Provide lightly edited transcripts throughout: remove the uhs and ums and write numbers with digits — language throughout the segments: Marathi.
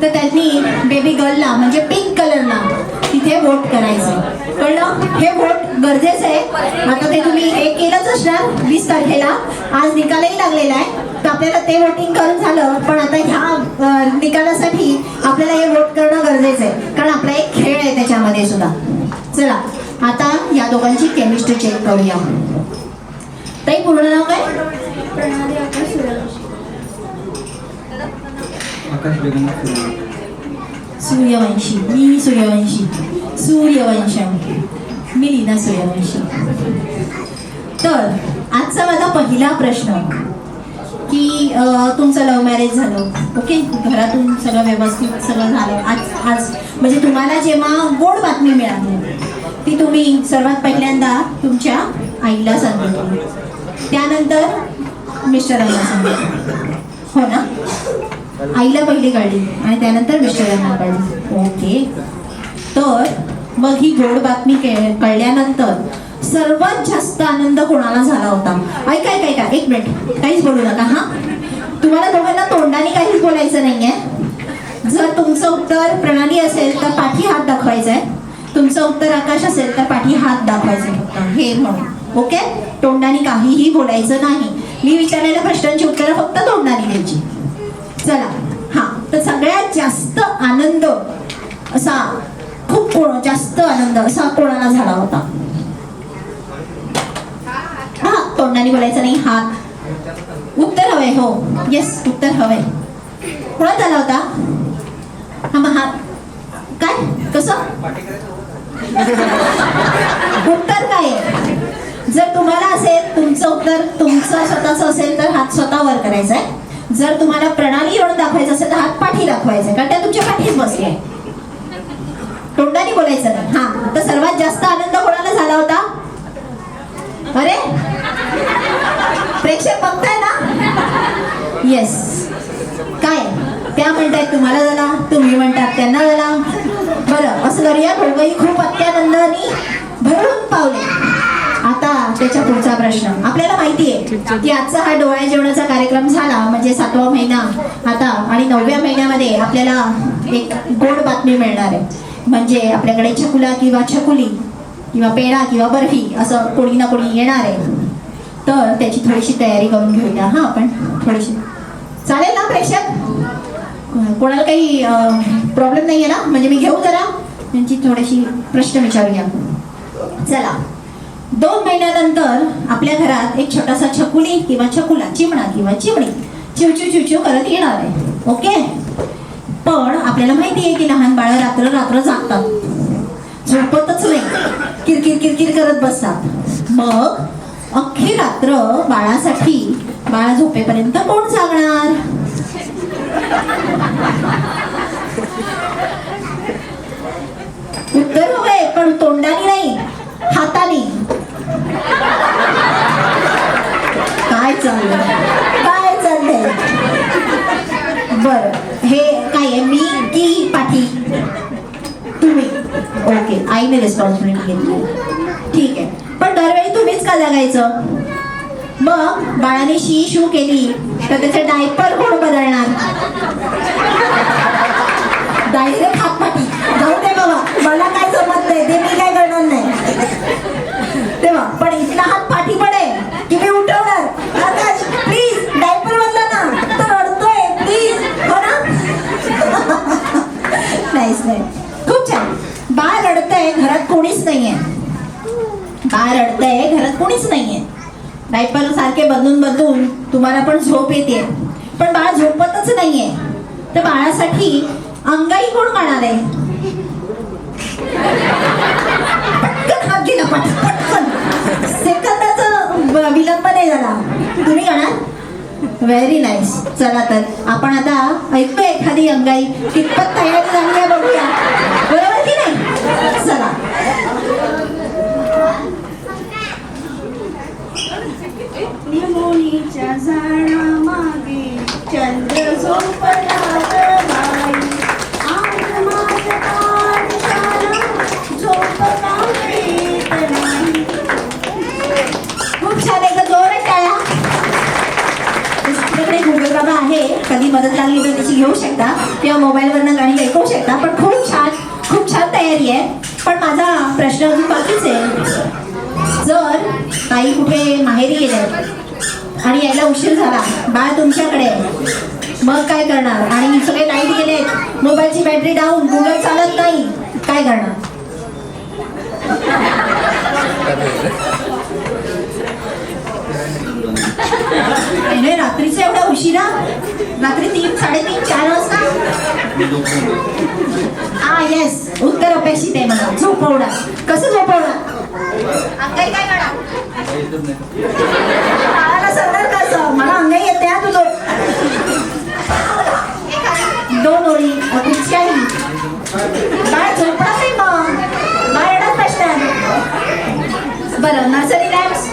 तर त्यांनी बेबी गर्लला म्हणजे पिंक कलरला तिथे वोट करायचं. कळलं? हे वोट गरजेचं आहे. आता ते तुम्ही हे केलंच असणार 20 तारखेला. आज निकालही लागलेला आहे, तर आपल्याला ते वोटिंग करून झालं. पण आता ह्या निकालासाठी आपल्याला हे वोट करणं गरजेचं आहे, कारण आपला एक खेळ आहे त्याच्यामध्ये सुद्धा. चला आता या दोघांची केमिस्ट्री चेक करूया. ताई पूर्ण नाव काय? प्रणाली आकाश सूर्यवंशी. आकाश जगन्नाथ सूर्यवंशी. मी सूर्यवंशी. सूर्यवंशम. मी लीना सूर्यवंशी. तर आजचा माझा पहिला प्रश्न की तुमचं लव्ह मॅरेज झालं, ओके, घरातून सगळं व्यवस्थित सगळं झालं. आज म्हणजे तुम्हाला जेव्हा गोड बातमी मिळाली ती तुम्ही सर्वात पहिल्यांदा तुमच्या आईला सांगितली, त्यानंतर मिस्टरांना सांगितलं, हो ना? आईला पहिली कळली आणि त्यानंतर मिस्टरांना कळली, ओके. तर मग ही गोड बातमी कळल्यानंतर सर्वात जास्त आनंद कोणाला झाला होता? ऐका एक मिनिट, काहीच बोलू नका हा. तुम्हाला दोघांना तोंडाने काहीच बोलायचं नाहीये. जर तुमचं उत्तर प्रणाली असेल तर पाठी हात दाखवायचा आहे, तुमचं उत्तर आकाश असेल तर पाठी हात दाखवायचे फक्त, हे म्हणून, ओके. तोंडाने काहीही बोलायचं नाही. मी विचारलेल्या प्रश्नांची उत्तरं फक्त तोंडाने द्यायची. चला हा. तर सगळ्यात जास्त आनंद असा, खूप जास्त आनंद असा कोणाला झाला होता? हा, तोंडाने बोलायचं नाही, हात. उत्तर हवंय, हो, येस, उत्तर हवंय. कोणाला झाला होता? हा मग हात काय, कसं उत्तर काय आहे? जर तुम्हाला असेल तुमचं उत्तर तुमचं स्वतःचं असेल तर हात स्वतः वर करायचा आहे. जर तुम्हाला प्रणाली म्हणून दाखवायचं असेल तर हात पाठी दाखवायचा आहे, कारण त्या तुमच्या पाठीच बसली आहे. तोंडाने बोलायचं नाही. हा, तर सर्वात जास्त आनंद कोणाला झाला होता? अरे प्रेक्षक बघताय ना? येस. काय त्या म्हणतायत तुम्हाला झाला, तुम्ही म्हणतात त्यांना झाला. बरं, असं करूया, दोघंही खूप अत्यानंदाने भरून पावले. आता त्याच्या पुढचा प्रश्न. आपल्याला माहिती आहे की आजचा हा डोळ्या जेवणाचा कार्यक्रम झाला म्हणजे 7वा महिना आता, आणि 9व्या महिन्यामध्ये आपल्याला एक गोड बातमी मिळणार आहे. म्हणजे आपल्याकडे छकुला किंवा छकुली किंवा पेढा किंवा बर्फी असं कोणी ना कोणी येणार आहे. तर त्याची थोडीशी तयारी करून घेऊया हा आपण, थोडीशी. चालेल ना प्रेक्षक? कोणाला काही प्रॉब्लेम नाही आहे ना? म्हणजे मी घेऊ जरा त्यांची थोडीशी प्रश्न विचारूया. चला, 2 महिन्यानंतर आपल्या घरात एक छोटासा छकुली किंवा छकुला, चिमणा किंवा चिमणी चिवचिव चिवचिव करत येणार आहे, ओके. पण आपल्याला माहिती आहे की लहान बाळं रात्र रात्र जागतात, झोपतच नाही, किरकिर किरकिर करत बसतात. मग अख्खी रात्र बाळासाठी, बाळा झोपेपर्यंत कोण जागणार? उत्तर हवंय, पण तोंडाने नाही, हाताने. काय चाललंय? बरं, हे काय आहे, मी की पाठी? तुम्ही, ओके. आईने रिस्पॉन्सिबिलिटी घेतली, ठीक आहे. पण दरवेळी तुम्हीच का जगायचं? मग बाळाने शी शू केली तर त्याचे डायपर कोण बदलणार? डायरेक्ट हात पाठी. जाऊ दे बाबा, मला काय जमत नाही ते, मी काय करणार नाही तेव्हा. पण इथला हात पाठी पडे की मी उठवणार, आकाश प्लीज डायपर बदला ना, तर रडतोय प्लीज, हो ना? नाही, खूप छान. बाळ रडतंय, घरात कोणीच नाहीये. बाळ रडतंय, घरात कोणीच नाहीये. डायपर सारखे बदलून तुम्हाला पण झोप येते, पण बाळ झोपतच नाहीये. तर बाळासाठी अंगाई कोण गाणार आहे? पटकन हात गेला, पटकन, सेकंदाचं विलंब नाही झाला. तुम्ही गाणार? Very nice. चला तर आपण आता ऐकू एखादी अंगाई कितपत तयारी झाली आहे बघूया, बरोबर की नाही? चला. लिंबोणीच्या झाडामागे चंद्र झोपला बाई, आज माझ्या काळजाला झोप लागत नाही. खूप छान, एकदा जोरात टाळ्या. गुगल बाबा आहे, कधी मदत लागली तर त्याची घेऊ शकता किंवा मोबाईलवरनं पण माझा प्रश्न अजून बाकीच आहे. जर ताई कुठे माहेरी गेले आणि यायला उशीर झाला, बाळ तुमच्याकडे आहे, मग काय करणार? आणि सगळे लाईट गेले, मोबाईलची बॅटरी डाऊन, गुगल चालत नाही, काय करणार? नाही, रात्रीचा एवढा उशिरा, रात्री 3, 3:30, 4 वाजता. हा येस, उत्तर अपेक्षित आहे मला. झोपवणार. कसं झोपवणार? अंगाई काय करणार? बाळाला सांगणार कसं? मला अंगाई येते हा तुझं. 2 ओळी कुठच्याही. बाळ झोपणार नाही मग, बाळ येणार बसणार. बरं, नर्सरी रॅम्स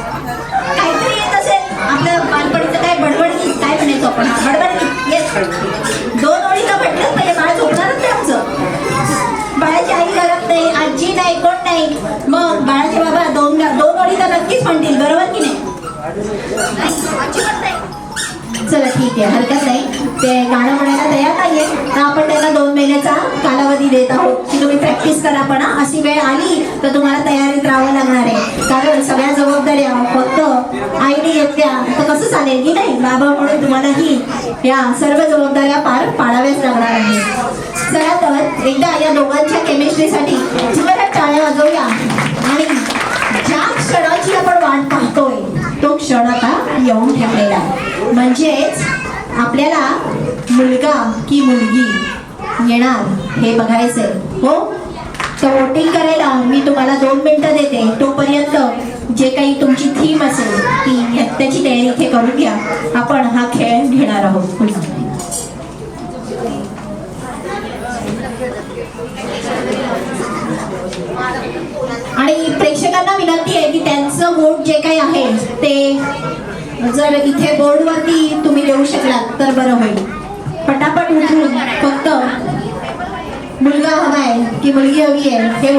काहीतरी येत असेल आपल्या बालपणीचं, काय बडबड गीत काय म्हणायचो आपण? बडबड गीत. येस, 2 ओळीला म्हटलंच पाहिजे. बाळ झोपणारच नाही आमचं. बाळाची आई घरात नाही, आजी नाही, कोण नाही, मग बाळाचे बाबा 2 ओळी तर नक्कीच म्हणतील, बरोबर की नाही? अजिबात नाही. चला ठीक आहे, हरकत नाही. ते गाणं म्हणायला तयार नाहीये, तर आपण त्यांना 2 महिन्याचा कालावधी देत आहोत की तुम्ही प्रॅक्टिस करा. पण अशी वेळ आली तर तुम्हाला तयारीत राहावं लागणार आहे, कारण सगळ्या जबाबदाऱ्या फक्त आईने घेतल्या तर कसं चालेल की नाही? बाबा म्हणून तुम्हालाही या सर्व जबाबदाऱ्या पार पाडाव्याच लागणार आहेत. चला तर एकदा या दोघांच्या केमिस्ट्रीसाठी जोरात टाळ्या वाजवूया. आणि ज्या क्षणाची आपण वाट पाहतोय तो क्षण आता येऊन ठेवलेला आहे. म्हणजेच आपल्याला मुलगा की मुलगी येणार हे बघायचंय. हो, तर वोटिंग करायला मी तुम्हाला 2 मिनिटं देते. तोपर्यंत जे काही तुमची थीम असेल ती त्याची तयारी इथे करून घ्या. आपण हा खेळ घेणार आहोत पुन्हा. आणि प्रेक्षकांना विनंती आहे की त्यांचं वोट जे काही आहे ते जर इथे बोर्डवरती तुम्ही देऊ शकलात तर बरं होईल. पटापट उठून फक्त मुलगा हवाय की मुलगी हवी आहे हे